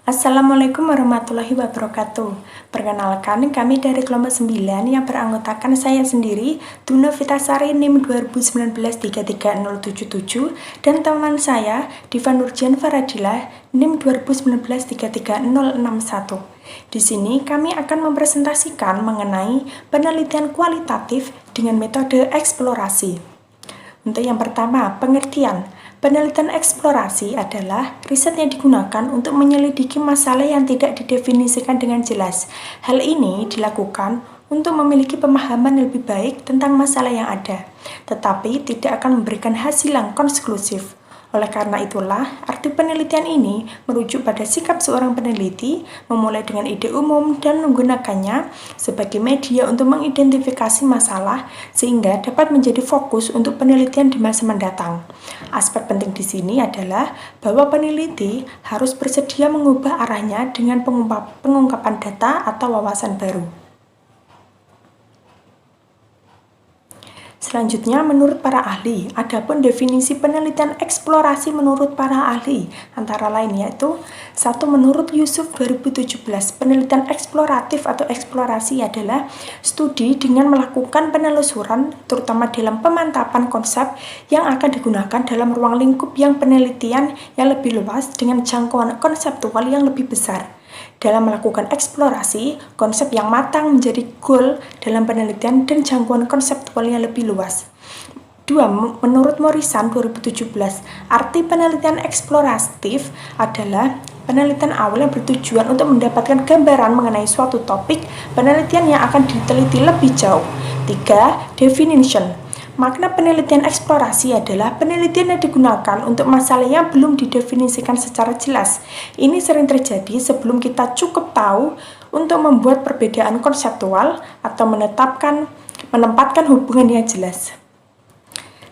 Assalamualaikum warahmatullahi wabarakatuh. Perkenalkan, kami dari kelompok 9 yang beranggotakan saya sendiri, Duna Vitasari NIM 2019-33077 dan teman saya, Diva Nurjan Faradilah NIM 2019-33061. Di sini kami akan mempresentasikan mengenai penelitian kualitatif dengan metode eksplorasi. Untuk yang pertama, pengertian. Penelitian eksplorasi adalah riset yang digunakan untuk menyelidiki masalah yang tidak didefinisikan dengan jelas. Hal ini dilakukan untuk memiliki pemahaman lebih baik tentang masalah yang ada, tetapi tidak akan memberikan hasil yang konklusif. Oleh karena itulah, arti penelitian ini merujuk pada sikap seorang peneliti, memulai dengan ide umum dan menggunakannya sebagai media untuk mengidentifikasi masalah sehingga dapat menjadi fokus untuk penelitian di masa mendatang. Aspek penting di sini adalah bahwa peneliti harus bersedia mengubah arahnya dengan pengungkapan data atau wawasan baru. Selanjutnya, menurut para ahli, adapun definisi penelitian eksplorasi menurut para ahli, antara lain yaitu 1. Menurut Yusuf 2017, penelitian eksploratif atau eksplorasi adalah studi dengan melakukan penelusuran, terutama dalam pemantapan konsep yang akan digunakan dalam ruang lingkup yang penelitian yang lebih luas dengan jangkauan konseptual yang lebih besar. Dalam melakukan eksplorasi, konsep yang matang menjadi goal dalam penelitian dan jangkauan konseptual yang lebih luas. 2. Menurut Morrison 2017, arti penelitian eksploratif adalah penelitian awal yang bertujuan untuk mendapatkan gambaran mengenai suatu topik penelitian yang akan diteliti lebih jauh. 3. Definition. Makna penelitian eksplorasi adalah penelitian yang digunakan untuk masalah yang belum didefinisikan secara jelas. Ini sering terjadi sebelum kita cukup tahu untuk membuat perbedaan konseptual atau menempatkan hubungan yang jelas.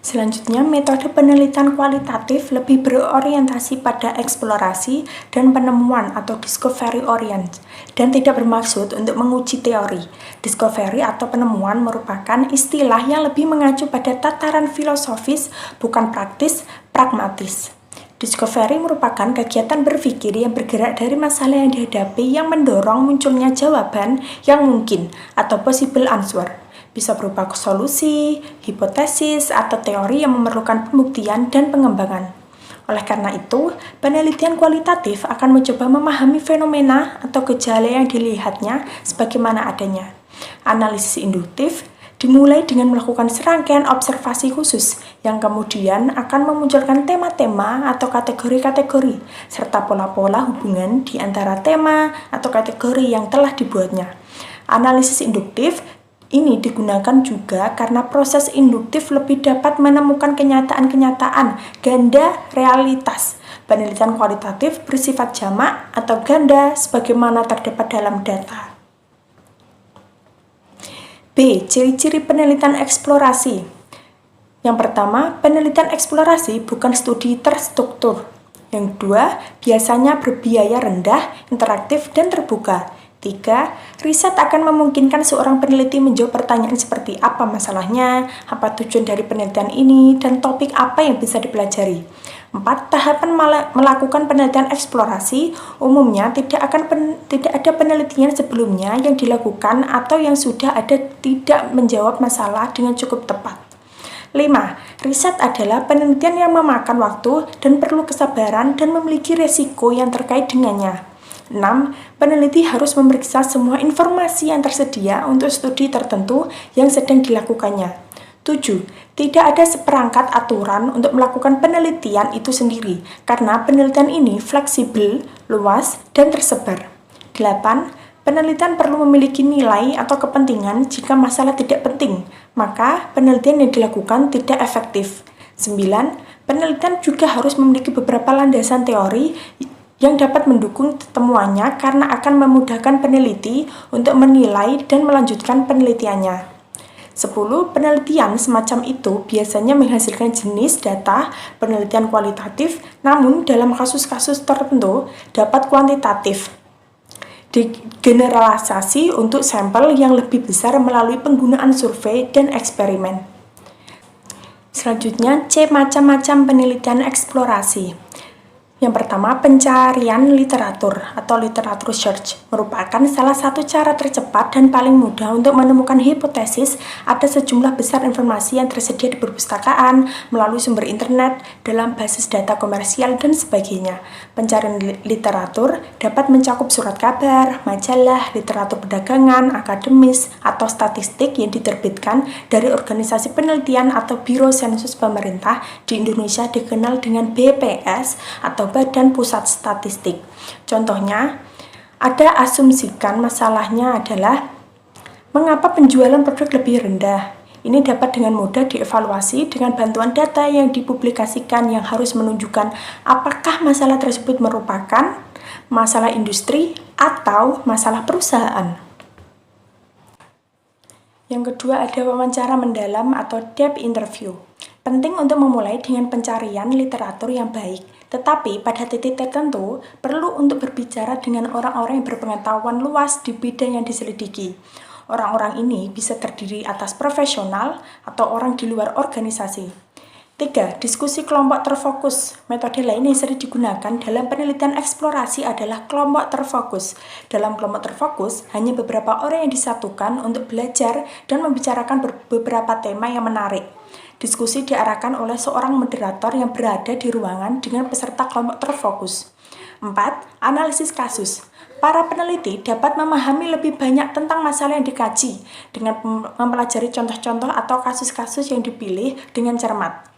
Selanjutnya, metode penelitian kualitatif lebih berorientasi pada eksplorasi dan penemuan atau discovery orient dan tidak bermaksud untuk menguji teori. Discovery atau penemuan merupakan istilah yang lebih mengacu pada tataran filosofis, bukan praktis, pragmatis. Discovery merupakan kegiatan berpikir yang bergerak dari masalah yang dihadapi yang mendorong munculnya jawaban yang mungkin atau possible answer. Bisa berupa solusi, hipotesis, atau teori yang memerlukan pembuktian dan pengembangan. Oleh karena itu, penelitian kualitatif akan mencoba memahami fenomena atau gejala yang dilihatnya sebagaimana adanya. Analisis induktif dimulai dengan melakukan serangkaian observasi khusus yang kemudian akan memunculkan tema-tema atau kategori-kategori serta pola-pola hubungan di antara tema atau kategori yang telah dibuatnya. Analisis induktif ini digunakan juga karena proses induktif lebih dapat menemukan kenyataan-kenyataan ganda realitas. Penelitian kualitatif bersifat jamak atau ganda sebagaimana terdapat dalam data. B. Ciri-ciri penelitian eksplorasi. Yang pertama, penelitian eksplorasi bukan studi terstruktur. Yang kedua, biasanya berbiaya rendah, interaktif, dan terbuka. 3. Riset akan memungkinkan seorang peneliti menjawab pertanyaan seperti apa masalahnya, apa tujuan dari penelitian ini, dan topik apa yang bisa dipelajari. 4. Tahapan melakukan penelitian eksplorasi umumnya tidak ada penelitian sebelumnya yang dilakukan atau yang sudah ada tidak menjawab masalah dengan cukup tepat. 5. Riset adalah penelitian yang memakan waktu dan perlu kesabaran dan memiliki resiko yang terkait dengannya. 6. Peneliti harus memeriksa semua informasi yang tersedia untuk studi tertentu yang sedang dilakukannya. 7. Tidak ada seperangkat aturan untuk melakukan penelitian itu sendiri, karena penelitian ini fleksibel, luas, dan tersebar. 8. Penelitian perlu memiliki nilai atau kepentingan jika masalah tidak penting, maka penelitian yang dilakukan tidak efektif. 9. Penelitian juga harus memiliki beberapa landasan teori yang dapat mendukung temuannya karena akan memudahkan peneliti untuk menilai dan melanjutkan penelitiannya. 10. Penelitian semacam itu biasanya menghasilkan jenis data penelitian kualitatif, namun dalam kasus-kasus tertentu dapat kuantitatif. Digeneralisasi untuk sampel yang lebih besar melalui penggunaan survei dan eksperimen. Selanjutnya, C. Macam-macam penelitian eksplorasi. Yang pertama, pencarian literatur atau literatur search merupakan salah satu cara tercepat dan paling mudah untuk menemukan hipotesis. Ada sejumlah besar informasi yang tersedia di perpustakaan, melalui sumber internet, dalam basis data komersial, dan sebagainya. Pencarian literatur dapat mencakup surat kabar, majalah, literatur perdagangan, akademis, atau statistik yang diterbitkan dari organisasi penelitian atau biro sensus pemerintah. Di Indonesia dikenal dengan BPS atau Badan Pusat Statistik. Contohnya, ada asumsikan masalahnya adalah mengapa penjualan produk lebih rendah. Ini dapat dengan mudah dievaluasi dengan bantuan data yang dipublikasikan yang harus menunjukkan apakah masalah tersebut merupakan masalah industri atau masalah perusahaan. Yang kedua ada wawancara mendalam atau depth interview. Penting untuk memulai dengan pencarian literatur yang baik, tetapi pada titik tertentu perlu untuk berbicara dengan orang-orang yang berpengetahuan luas di bidang yang diselidiki. Orang-orang ini bisa terdiri atas profesional atau orang di luar organisasi. 3. Diskusi kelompok terfokus. Metode lain yang sering digunakan dalam penelitian eksplorasi adalah kelompok terfokus. Dalam kelompok terfokus, hanya beberapa orang yang disatukan untuk belajar dan membicarakan beberapa tema yang menarik. Diskusi diarahkan oleh seorang moderator yang berada di ruangan dengan peserta kelompok terfokus. 4. Analisis kasus. Para peneliti dapat memahami lebih banyak tentang masalah yang dikaji dengan mempelajari contoh-contoh atau kasus-kasus yang dipilih dengan cermat.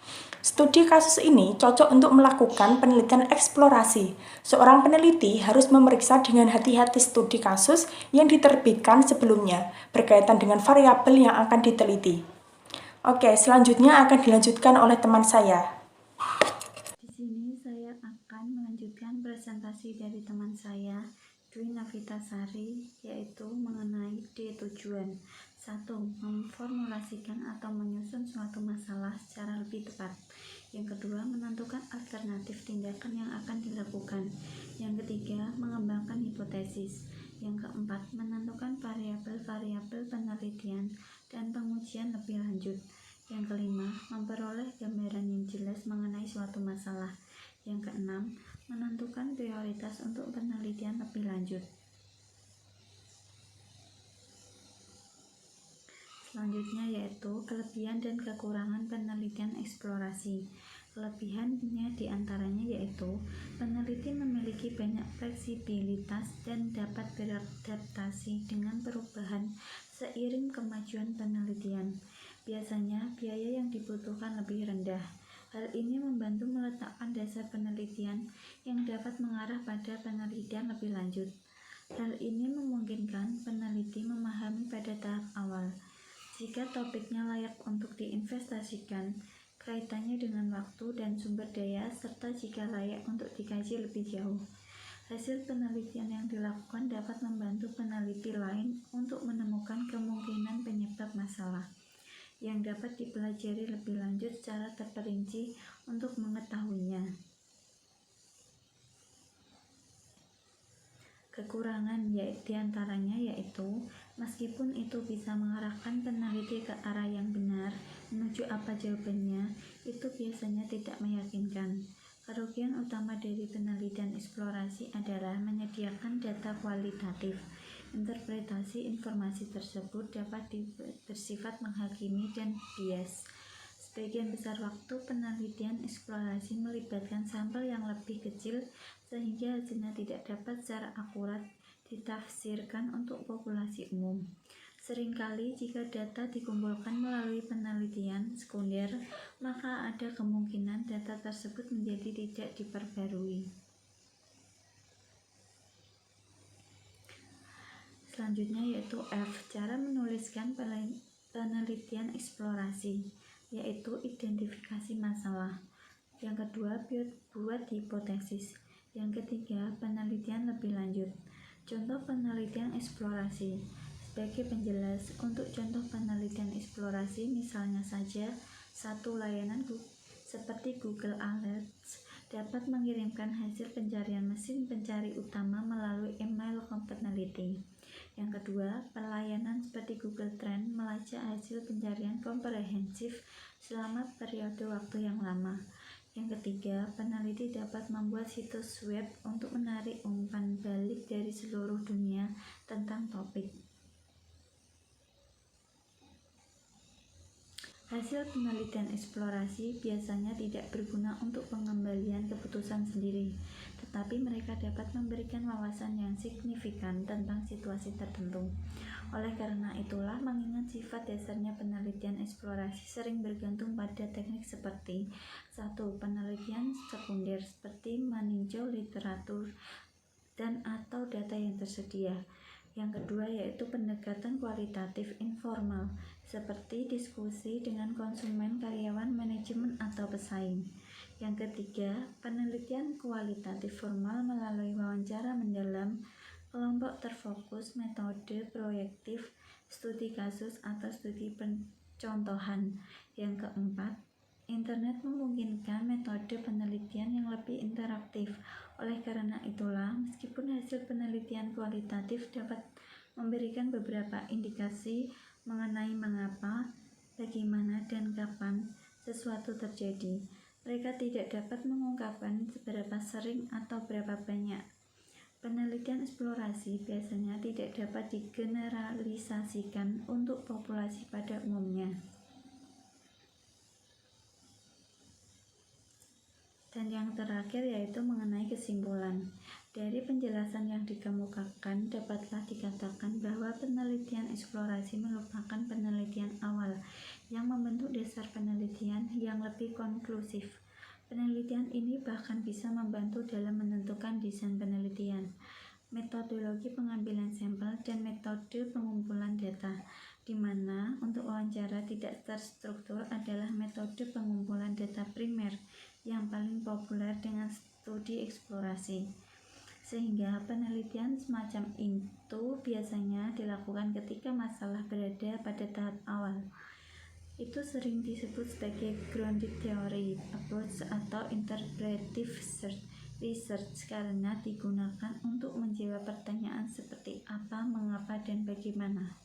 Studi kasus ini cocok untuk melakukan penelitian eksplorasi. Seorang peneliti harus memeriksa dengan hati-hati studi kasus yang diterbitkan sebelumnya berkaitan dengan variabel yang akan diteliti. Oke, selanjutnya akan dilanjutkan oleh teman saya. Di sini saya akan melanjutkan presentasi dari teman saya, Dwi Navitasari, yaitu mengenai D tujuan. 1. Memformulasikan atau menyusun suatu masalah secara lebih tepat. Yang kedua, menentukan alternatif tindakan yang akan dilakukan. Yang ketiga, mengembangkan hipotesis. Yang keempat, menentukan variabel-variabel penelitian dan pengujian lebih lanjut. Yang kelima, memperoleh gambaran yang jelas mengenai suatu masalah. Yang keenam, menentukan prioritas untuk penelitian lebih lanjut. Selanjutnya yaitu kelebihan dan kekurangan penelitian eksplorasi. Kelebihannya diantaranya yaitu peneliti memiliki banyak fleksibilitas dan dapat beradaptasi dengan perubahan seiring kemajuan penelitian. Biasanya biaya yang dibutuhkan lebih rendah. Hal ini membantu meletakkan dasar penelitian yang dapat mengarah pada penelitian lebih lanjut. Hal ini memungkinkan peneliti memahami pada tahap awal jika topiknya layak untuk diinvestasikan, kaitannya dengan waktu dan sumber daya, serta jika layak untuk dikaji lebih jauh. Hasil penelitian yang dilakukan dapat membantu peneliti lain untuk menemukan kemungkinan penyebab masalah yang dapat dipelajari lebih lanjut secara terperinci untuk mengetahuinya. Kekurangan diantaranya yaitu meskipun itu bisa mengarahkan peneliti ke arah yang benar menuju apa jawabannya, itu biasanya tidak meyakinkan. Kerugian utama dari penelitian eksplorasi adalah menyediakan data kualitatif. Interpretasi informasi tersebut dapat bersifat menghakimi dan bias. Sebagian besar waktu penelitian eksplorasi melibatkan sampel yang lebih kecil sehingga hasilnya tidak dapat secara akurat ditafsirkan untuk populasi umum. Seringkali jika data dikumpulkan melalui penelitian sekunder, maka ada kemungkinan data tersebut menjadi tidak diperbarui. Selanjutnya yaitu F, cara menuliskan penelitian eksplorasi, yaitu identifikasi masalah. Yang kedua, buat hipotesis. Yang ketiga, penelitian lebih lanjut. Contoh penelitian eksplorasi. Sebagai penjelas, untuk contoh penelitian eksplorasi misalnya saja, satu layanan seperti Google Alerts dapat mengirimkan hasil pencarian mesin pencari utama melalui email ke peneliti. Yang kedua, pelayanan seperti Google Trend melacak hasil pencarian komprehensif selama periode waktu yang lama. Yang ketiga, peneliti dapat membuat situs web untuk menarik umpan balik dari seluruh dunia tentang topik. Hasil penelitian eksplorasi biasanya tidak berguna untuk pengembalian keputusan sendiri, tetapi mereka dapat memberikan wawasan yang signifikan tentang situasi tertentu. Oleh karena itulah, mengingat sifat dasarnya penelitian eksplorasi sering bergantung pada teknik seperti 1. Penelitian sekunder seperti meninjau literatur dan atau data yang tersedia. Yang kedua yaitu pendekatan kualitatif informal seperti diskusi dengan konsumen, karyawan, manajemen, atau pesaing. Yang ketiga, penelitian kualitatif formal melalui wawancara mendalam, kelompok terfokus, metode proyektif, studi kasus, atau studi pencontohan. Yang keempat, internet memungkinkan metode penelitian yang lebih interaktif. Oleh karena itulah, meskipun hasil penelitian kualitatif dapat memberikan beberapa indikasi mengenai mengapa, bagaimana, dan kapan sesuatu terjadi, mereka tidak dapat mengungkapkan seberapa sering atau berapa banyak. Penelitian eksplorasi biasanya tidak dapat digeneralisasikan untuk populasi pada umumnya. Dan yang terakhir yaitu mengenai kesimpulan. Dari penjelasan yang dikemukakan, dapatlah dikatakan bahwa penelitian eksplorasi merupakan penelitian awal yang membentuk dasar penelitian yang lebih konklusif. Penelitian ini bahkan bisa membantu dalam menentukan desain penelitian, metodologi pengambilan sampel, dan metode pengumpulan data, di mana untuk wawancara tidak terstruktur adalah metode pengumpulan data primer yang paling populer dengan studi eksplorasi. Sehingga penelitian semacam itu biasanya dilakukan ketika masalah berada pada tahap awal. Itu sering disebut sebagai grounded theory approach atau interpretive research karena digunakan untuk menjawab pertanyaan seperti apa, mengapa, dan bagaimana.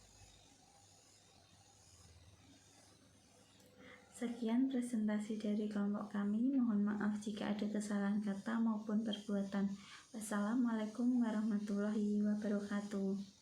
Sekian presentasi dari kelompok kami. Mohon maaf jika ada kesalahan kata maupun perbuatan. Wassalamualaikum warahmatullahi wabarakatuh.